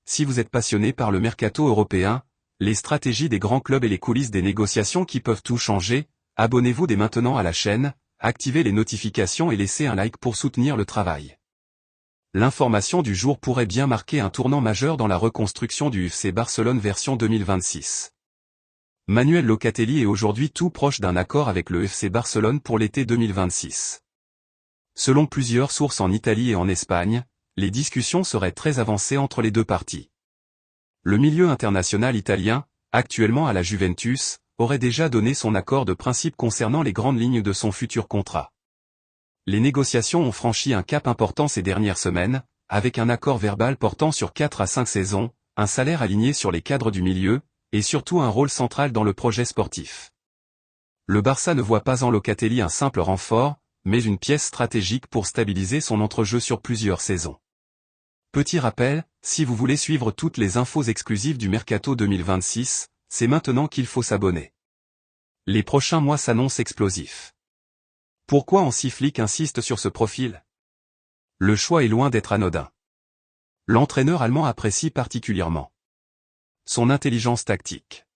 si vous êtes passionné par le mercato européen, les stratégies des grands clubs et les coulisses des négociations qui peuvent tout changer, abonnez-vous dès maintenant à la chaîne, activez les notifications et laissez un like pour soutenir le travail. L'information du jour pourrait bien marquer un tournant majeur dans la reconstruction du FC Barcelone version 2026. Manuel Locatelli est aujourd'hui tout proche d'un accord avec le FC Barcelone pour l'été 2026. Selon plusieurs sources en Italie et en Espagne, les discussions seraient très avancées entre les deux parties. Le milieu international italien, actuellement à la Juventus, aurait déjà donné son accord de principe concernant les grandes lignes de son futur contrat. Les négociations ont franchi un cap important ces dernières semaines, avec un accord verbal portant sur 4 à 5 saisons, un salaire aligné sur les cadres du milieu, et surtout un rôle central dans le projet sportif. Le Barça ne voit pas en Locatelli un simple renfort, mais une pièce stratégique pour stabiliser son entrejeu sur plusieurs saisons. Petit rappel, si vous voulez suivre toutes les infos exclusives du Mercato 2026, c'est maintenant qu'il faut s'abonner. Les prochains mois s'annoncent explosifs. Pourquoi Hansi Flick insiste sur ce profil? Le choix est loin d'être anodin. L'entraîneur allemand apprécie particulièrement son intelligence tactique,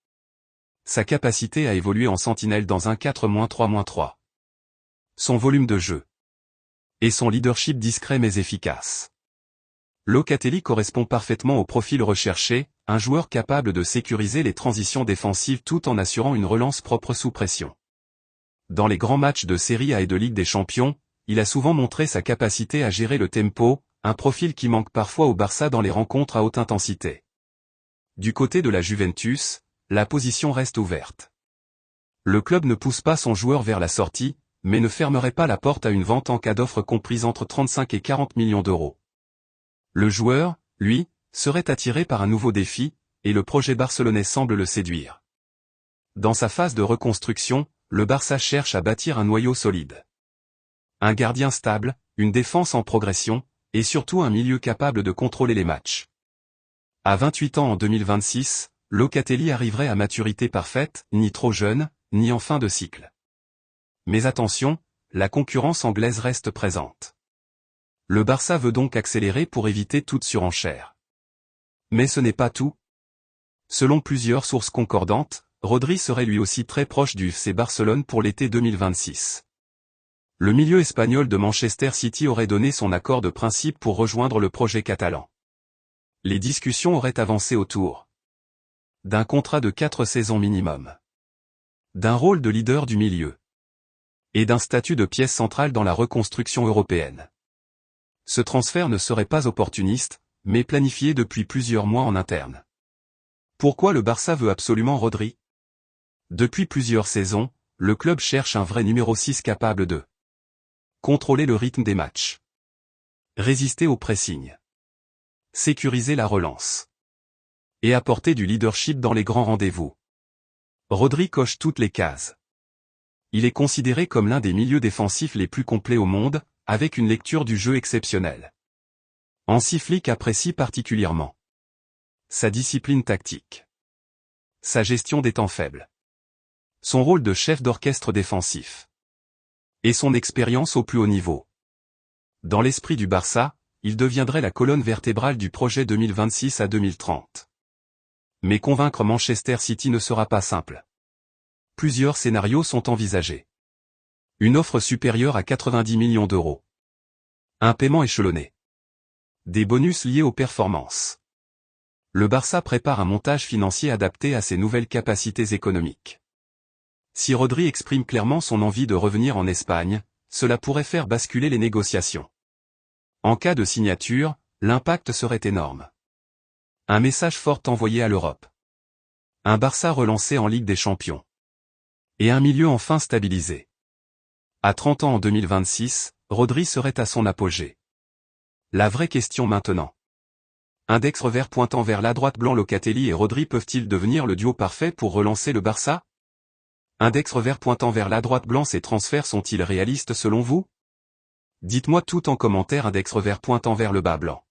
sa capacité à évoluer en sentinelle dans un 4-3-3, son volume de jeu et son leadership discret mais efficace. Locatelli correspond parfaitement au profil recherché, un joueur capable de sécuriser les transitions défensives tout en assurant une relance propre sous pression. Dans les grands matchs de Serie A et de Ligue des Champions, il a souvent montré sa capacité à gérer le tempo, un profil qui manque parfois au Barça dans les rencontres à haute intensité. Du côté de la Juventus, la position reste ouverte. Le club ne pousse pas son joueur vers la sortie, mais ne fermerait pas la porte à une vente en cas d'offre comprise entre 35 et 40 millions d'euros. Le joueur, lui, serait attiré par un nouveau défi, et le projet barcelonais semble le séduire. Dans sa phase de reconstruction, le Barça cherche à bâtir un noyau solide. Un gardien stable, une défense en progression, et surtout un milieu capable de contrôler les matchs. À 28 ans en 2026, Locatelli arriverait à maturité parfaite, ni trop jeune, ni en fin de cycle. Mais attention, la concurrence anglaise reste présente. Le Barça veut donc accélérer pour éviter toute surenchère. Mais ce n'est pas tout. Selon plusieurs sources concordantes, Rodri serait lui aussi très proche du FC Barcelone pour l'été 2026. Le milieu espagnol de Manchester City aurait donné son accord de principe pour rejoindre le projet catalan. Les discussions auraient avancé autour d'un contrat de 4 saisons minimum, d'un rôle de leader du milieu, et d'un statut de pièce centrale dans la reconstruction européenne. Ce transfert ne serait pas opportuniste, mais planifié depuis plusieurs mois en interne. Pourquoi le Barça veut absolument Rodri? Depuis plusieurs saisons, le club cherche un vrai numéro 6 capable de contrôler le rythme des matchs, résister au pressing, sécuriser la relance et apporter du leadership dans les grands rendez-vous. Rodri coche toutes les cases. Il est considéré comme l'un des milieux défensifs les plus complets au monde, avec une lecture du jeu exceptionnelle. Hansi Flick apprécie particulièrement sa discipline tactique, sa gestion des temps faibles, son rôle de chef d'orchestre défensif et son expérience au plus haut niveau. Dans l'esprit du Barça, il deviendrait la colonne vertébrale du projet 2026 à 2030. Mais convaincre Manchester City ne sera pas simple. Plusieurs scénarios sont envisagés. Une offre supérieure à 90 millions d'euros. Un paiement échelonné. Des bonus liés aux performances. Le Barça prépare un montage financier adapté à ses nouvelles capacités économiques. Si Rodri exprime clairement son envie de revenir en Espagne, cela pourrait faire basculer les négociations. En cas de signature, l'impact serait énorme. Un message fort envoyé à l'Europe. Un Barça relancé en Ligue des Champions. Et un milieu enfin stabilisé. À 30 ans en 2026, Rodri serait à son apogée. La vraie question maintenant. Index revers pointant vers la droite, blanc. Locatelli et Rodri peuvent-ils devenir le duo parfait pour relancer le Barça? Index revers pointant vers la droite, blanc. Ces transferts sont-ils réalistes selon vous? Dites-moi tout en commentaire. Index revers pointant vers le bas, blanc.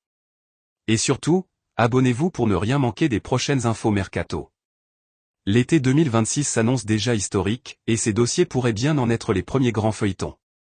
Et surtout, abonnez-vous pour ne rien manquer des prochaines infos mercato. L'été 2026 s'annonce déjà historique, et ces dossiers pourraient bien en être les premiers grands feuilletons.